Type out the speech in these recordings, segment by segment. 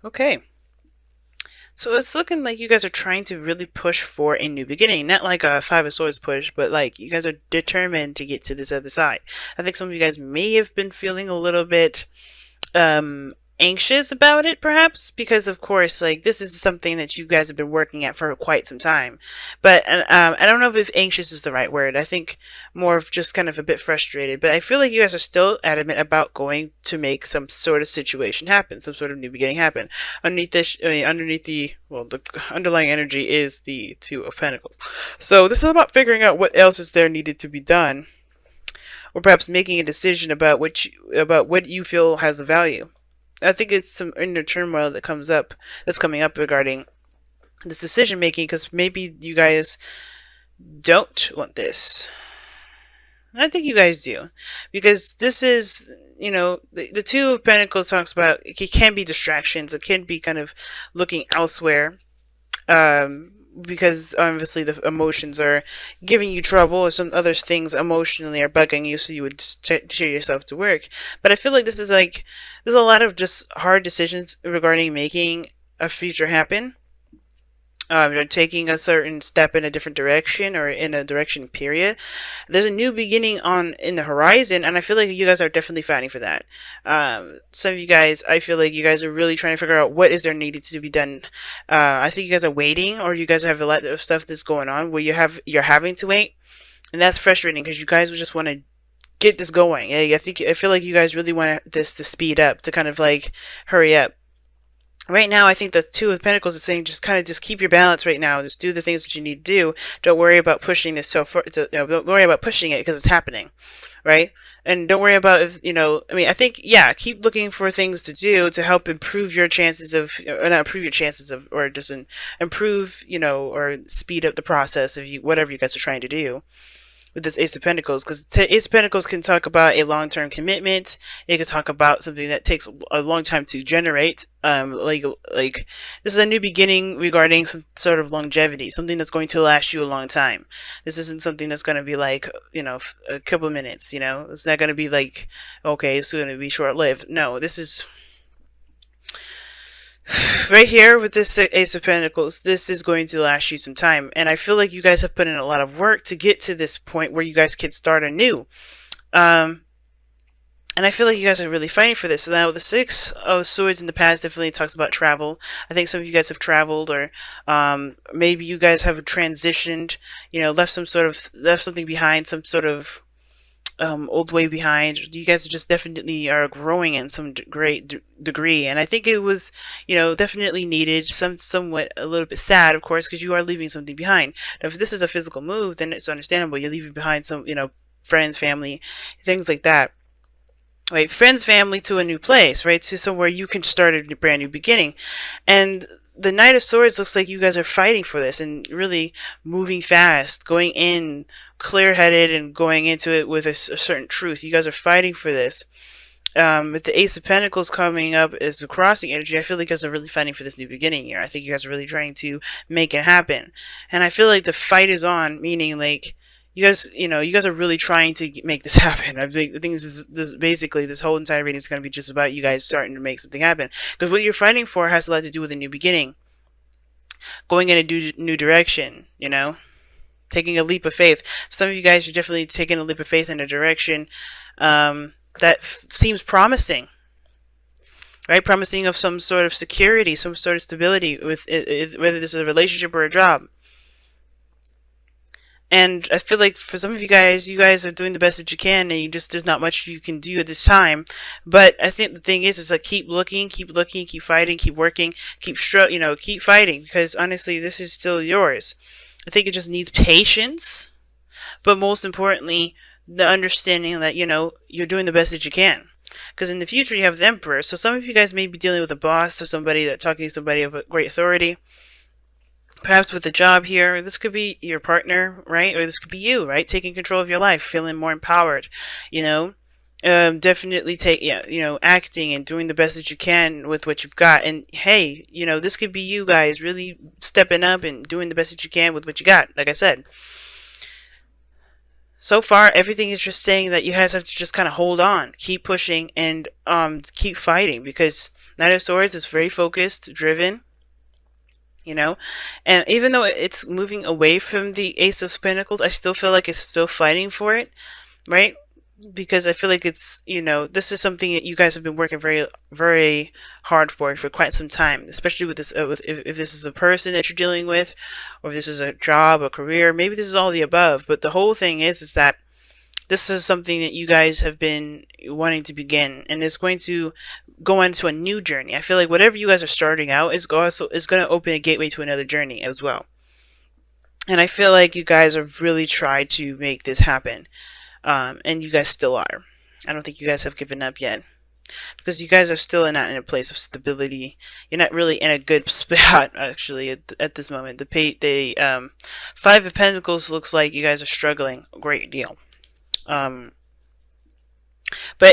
Okay. So it's looking like you guys are trying to really push for a new beginning. Not like a Five of Swords push, but like you guys are determined to get to this other side. I think some of you guys may have been feeling a little bit um anxious about it, perhaps, because of course, like, this is something that you guys have been working at for quite some time. But I don't know if anxious is the right word. I think more of just kind of a bit frustrated. But I feel like you guys are still adamant about going to make some sort of situation happen, some sort of new beginning happen. Underneath this, I mean, underneath the, well, the underlying energy is the Two of Pentacles. So this is about figuring out what else is there needed to be done, or perhaps making a decision about about what you feel has a value. I think it's some inner turmoil that's coming up regarding this decision making, because maybe you guys don't want this. I think you guys do, because this is, the Two of Pentacles talks about it can be distractions. It can be kind of looking elsewhere, because obviously the emotions are giving you trouble, or some other things emotionally are bugging you, so you would tear yourself to work. But I feel like this is like, there's a lot of just hard decisions regarding making a future happen. You're taking a certain step in a different direction, or in a direction period. There's a new beginning on in the horizon, and I feel like you guys are definitely fighting for that. Some of you guys, I feel like you guys are really trying to figure out what is there needed to be done. I think you guys are waiting, or you guys have a lot of stuff that's going on where you're having to wait, and that's frustrating because you guys would just want to get this going. I feel like you guys really want this to speed up, to kind of like hurry up. Right now, I think the Two of Pentacles is saying just kind of just keep your balance right now. Just do the things that you need to do. Don't worry about pushing this so far. Don't worry about pushing it because it's happening, right? And don't worry about if, I mean, I think, yeah, keep looking for things to do to help improve your chances of, or not improve your chances of, or just improve, or speed up the process of whatever you guys are trying to do with this Ace of Pentacles, because Ace of Pentacles can talk about a long-term commitment. It can talk about something that takes a long time to generate. Like this is a new beginning regarding some sort of longevity, something that's going to last you a long time. This isn't something that's going to be like, a couple of minutes. It's not going to be like, okay, it's going to be short-lived. No, this is right here with this Ace of Pentacles. This is going to last you some time, and I feel like you guys have put in a lot of work to get to this point where you guys can start anew. And I feel like you guys are really fighting for this. Now, the Six of Swords in the past definitely talks about travel. I think some of you guys have traveled, or maybe you guys have transitioned, left something behind, some sort of old way behind. You guys just definitely are growing in some great degree, and I think it was, definitely needed. Somewhat a little bit sad, of course, because you are leaving something behind. Now, if this is a physical move, then it's understandable. You're leaving behind some, friends, family, things like that. Right, friends, family, to a new place, right, to somewhere you can start a brand new beginning. And the Knight of Swords looks like you guys are fighting for this and really moving fast, going in clear-headed and going into it with a certain truth. You guys are fighting for this. With the Ace of Pentacles coming up as a crossing energy, I feel like you guys are really fighting for this new beginning here. I think you guys are really trying to make it happen. And I feel like the fight is on, meaning like, you guys are really trying to make this happen. I think the thing is, basically this whole entire reading is going to be just about you guys starting to make something happen. Because what you're fighting for has a lot to do with a new beginning, going in a new direction. Taking a leap of faith. Some of you guys are definitely taking a leap of faith in a direction that seems promising. Right, promising of some sort of security, some sort of stability with whether this is a relationship or a job. And I feel like for some of you guys are doing the best that you can, and there's not much you can do at this time. But I think the thing is like, keep looking, keep fighting, keep working, keep fighting, because honestly, this is still yours. I think it just needs patience, but most importantly, the understanding that, you're doing the best that you can. Because in the future, you have the Emperor. So some of you guys may be dealing with a boss, or talking to somebody of a great authority. Perhaps with a job here, this could be your partner, right? Or this could be you, right? Taking control of your life, feeling more empowered, definitely acting and doing the best that you can with what you've got. And hey, this could be you guys really stepping up and doing the best that you can with what you got. Like I said, so far everything is just saying that you guys have to just kind of hold on, keep pushing, and keep fighting, because Knight of Swords is very focused, driven, you know, and even though it's moving away from the Ace of Pentacles, I still feel like it's still fighting for it, right? Because I feel like it's, you know, this is something that you guys have been working very, very hard for quite some time, especially with this, if this is a person that you're dealing with, or if this is a job, a career, maybe this is all the above. But the whole thing is that this is something that you guys have been wanting to begin, and it's going to go into a new journey. I feel like whatever you guys are starting out is going to open a gateway to another journey as well. And I feel like you guys have really tried to make this happen. And you guys still are. I don't think you guys have given up yet, because you guys are still not in a place of stability. You're not really in a good spot, actually, at this moment. The Five of Pentacles looks like you guys are struggling a great deal. But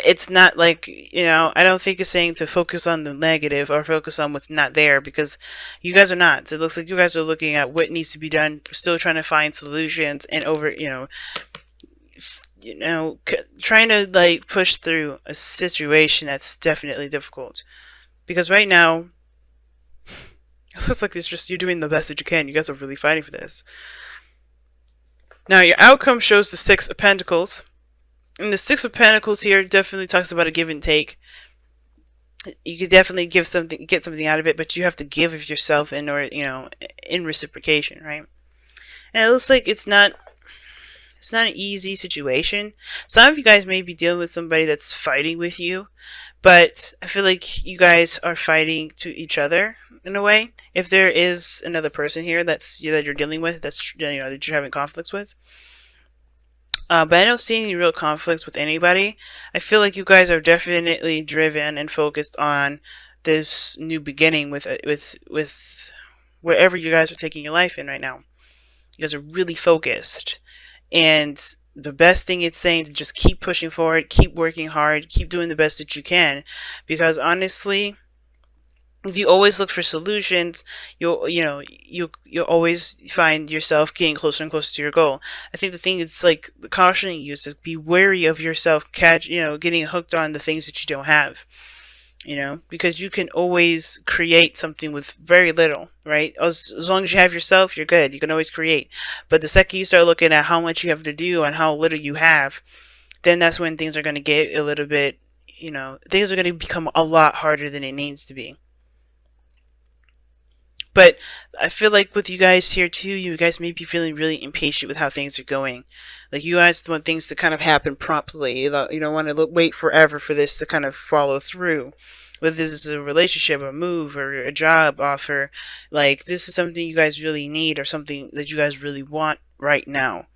it's not like, you know, I don't think it's saying to focus on the negative or focus on what's not there, because you guys are not. So it looks like you guys are looking at what needs to be done, still trying to find solutions, and trying to like push through a situation that's definitely difficult. Because right now, it looks like it's just you're doing the best that you can. You guys are really fighting for this. Now, your outcome shows the Six of Pentacles. And the Six of Pentacles here definitely talks about a give and take. You could definitely get something out of it, but you have to give of yourself in order, in reciprocation, right? And it looks like it's not an easy situation. Some of you guys may be dealing with somebody that's fighting with you, but I feel like you guys are fighting to each other in a way. If there is another person here that you're dealing with, that you're having conflicts with. But I don't see any real conflicts with anybody. I feel like you guys are definitely driven and focused on this new beginning with wherever you guys are taking your life in right now. You guys are really focused. And the best thing it's saying to just keep pushing forward, keep working hard, keep doing the best that you can. Because honestly, if you always look for solutions, you'll always find yourself getting closer and closer to your goal. I think the thing is, like, the cautioning you is to be wary of yourself getting hooked on the things that you don't have. Because you can always create something with very little, right? As long as you have yourself, you're good. You can always create. But the second you start looking at how much you have to do and how little you have, then that's when things are going to get a little bit, things are going to become a lot harder than it needs to be. But I feel like with you guys here too, you guys may be feeling really impatient with how things are going. Like, you guys want things to kind of happen promptly. You don't want to wait forever for this to kind of follow through. Whether this is a relationship, a move, or a job offer, like, this is something you guys really need, or something that you guys really want right now.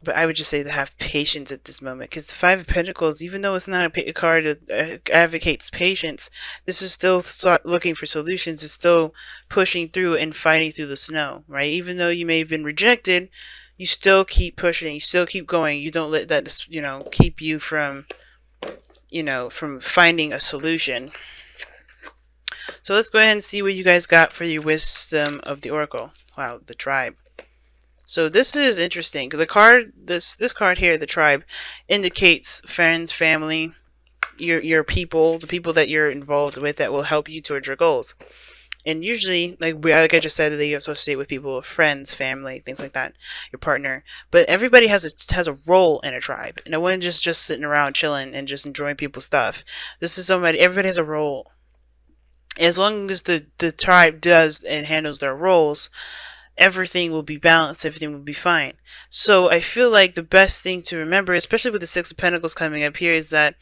But I would just say to have patience at this moment, because the Five of Pentacles, even though it's not a card that advocates patience, this is still looking for solutions. It's still pushing through and fighting through the snow, right? Even though you may have been rejected, you still keep pushing. You still keep going. You don't let that, keep you from, from finding a solution. So let's go ahead and see what you guys got for your wisdom of the Oracle. Wow, the tribe. So this is interesting. The card, this card here, the tribe, indicates friends, family, your people, the people that you're involved with that will help you towards your goals. And usually, like I just said, they associate with people, friends, family, things like that, your partner. But everybody has a role in a tribe. No one just sitting around chilling and just enjoying people's stuff. This is everybody has a role. As long as the tribe does and handles their roles, everything will be balanced, everything will be fine. So I feel like the best thing to remember, especially with the Six of Pentacles coming up here, is that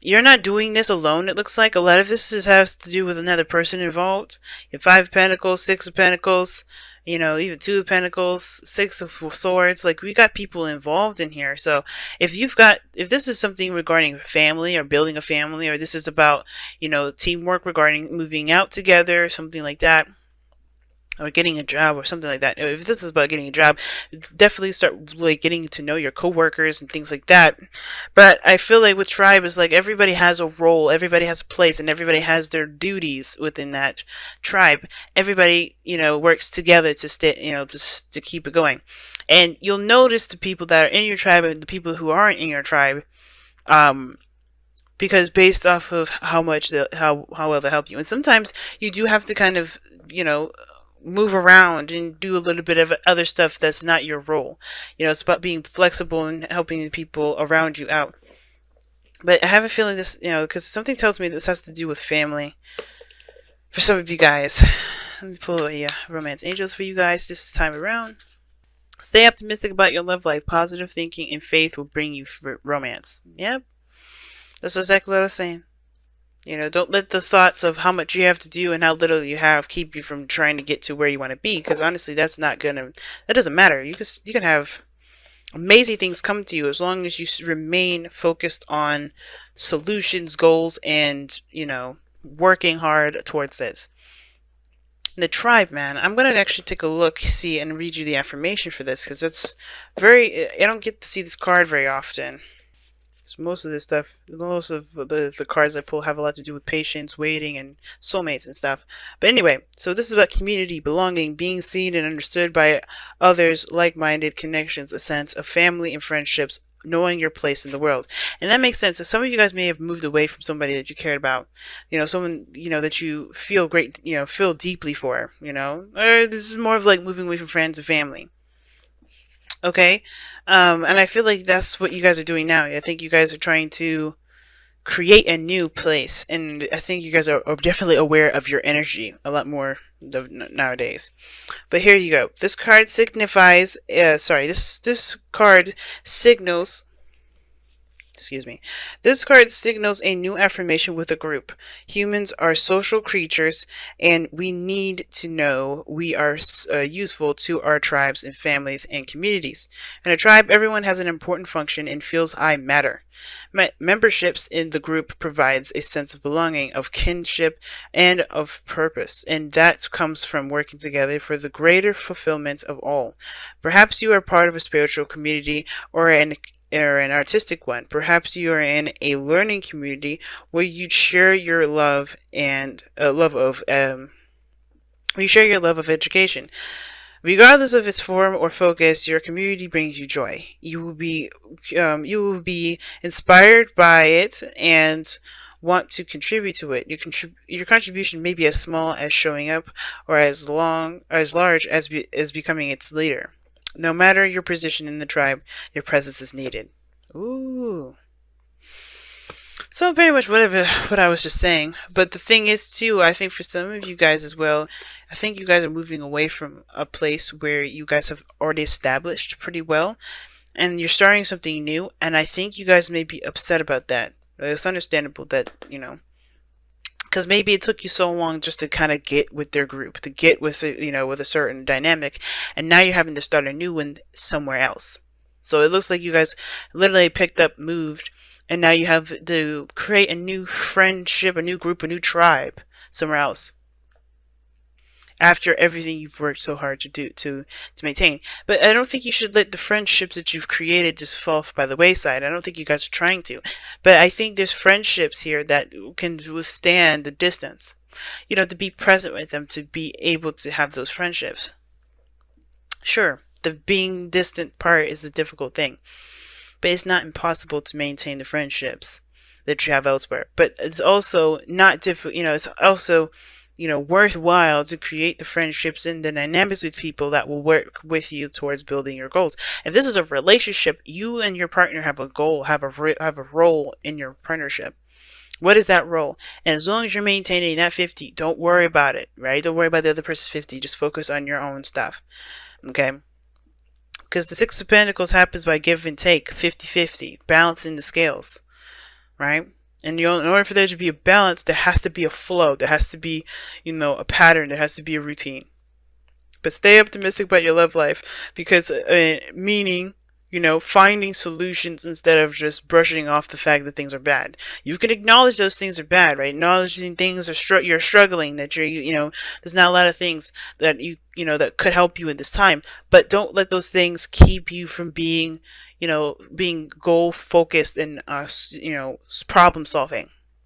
you're not doing this alone. It looks like a lot of this has to do with another person involved. You have Five of Pentacles, Six of Pentacles, even Two of Pentacles, Six of Swords. Like, we got people involved in here. So if this is something regarding family or building a family, or this is about, teamwork regarding moving out together, something like that, or getting a job or something like that. If this is about getting a job, definitely start like getting to know your coworkers and things like that. But I feel like with tribe is like everybody has a role, everybody has a place, and everybody has their duties within that tribe. Everybody, works together to stay, to keep it going. And you'll notice the people that are in your tribe and the people who aren't in your tribe, because based off of how much how well they help you. And sometimes you do have to kind of, move around and do a little bit of other stuff that's not your role. It's about being flexible and helping the people around you out. But I have a feeling this, because something tells me this has to do with family for some of you guys. Let me pull a romance angels for you guys this time around. Stay optimistic about your love life. Positive thinking and faith will bring you romance. Yep. That's exactly what I was saying. Don't let the thoughts of how much you have to do and how little you have keep you from trying to get to where you want to be. Because honestly, that doesn't matter. You can have amazing things come to you as long as you remain focused on solutions, goals, and, working hard towards this. The tribe, man, I'm going to actually take a look, see, and read you the affirmation for this, because I don't get to see this card very often. So most of the cards I pull have a lot to do with patience, waiting, and soulmates and stuff. But anyway, so this is about community, belonging, being seen and understood by others, like-minded connections, a sense of family and friendships, knowing your place in the world. And that makes sense. So some of you guys may have moved away from somebody that you cared about, someone, that you feel feel deeply for, or this is more of like moving away from friends and family. Okay. And I feel like that's what you guys are doing now. I think you guys are trying to create a new place, and I think you guys are definitely aware of your energy a lot more nowadays. But here you go. This card signifies, this card signals, this card signals a new affirmation with a group. Humans are social creatures, and we need to know we are useful to our tribes and families and communities. In a tribe, everyone has an important function and feels I matter. Memberships in the group provides a sense of belonging, of kinship, and of purpose, and that comes from working together for the greater fulfillment of all. Perhaps you are part of a spiritual community or an artistic one. Perhaps you are in a learning community where you share your love and love of education. Regardless of its form or focus, your community brings you joy. You will be inspired by it and want to contribute to it. Your contribution may be as small as showing up, or as large as becoming its leader. No matter your position in the tribe, your presence is needed. Ooh. So pretty much what I was just saying. But the thing is, too, I think for some of you guys as well, I think you guys are moving away from a place where you guys have already established pretty well, and you're starting something new, and I think you guys may be upset about that. It's understandable that, because maybe it took you so long just to kind of get with their group, to get with with a certain dynamic, and now you're having to start a new one somewhere else. So it looks like you guys literally moved, and now you have to create a new friendship, a new group, a new tribe somewhere else, after everything you've worked so hard to maintain. But I don't think you should let the friendships that you've created just fall by the wayside. I don't think you guys are trying to. But I think there's friendships here that can withstand the distance. To be present with them, to be able to have those friendships. Sure, the being distant part is a difficult thing, but it's not impossible to maintain the friendships that you have elsewhere. But it's also not difficult, it's also worthwhile to create the friendships and the dynamics with people that will work with you towards building your goals. If this is a relationship, you and your partner have a goal, have a role in your partnership. What is that role? And as long as you're maintaining that 50, don't worry about it, right? Don't worry about the other person's 50. Just focus on your own stuff, okay? Because the Six of Pentacles happens by give and take, 50-50, balancing the scales, right? And in order for there to be a balance, there has to be a flow. There has to be, a pattern. There has to be a routine. But stay optimistic about your love life, because meaning, finding solutions instead of just brushing off the fact that things are bad. You can acknowledge those things are bad, right? Acknowledging things you're struggling, that there's not a lot of things that that could help you in this time. But don't let those things keep you from being goal focused and problem solving.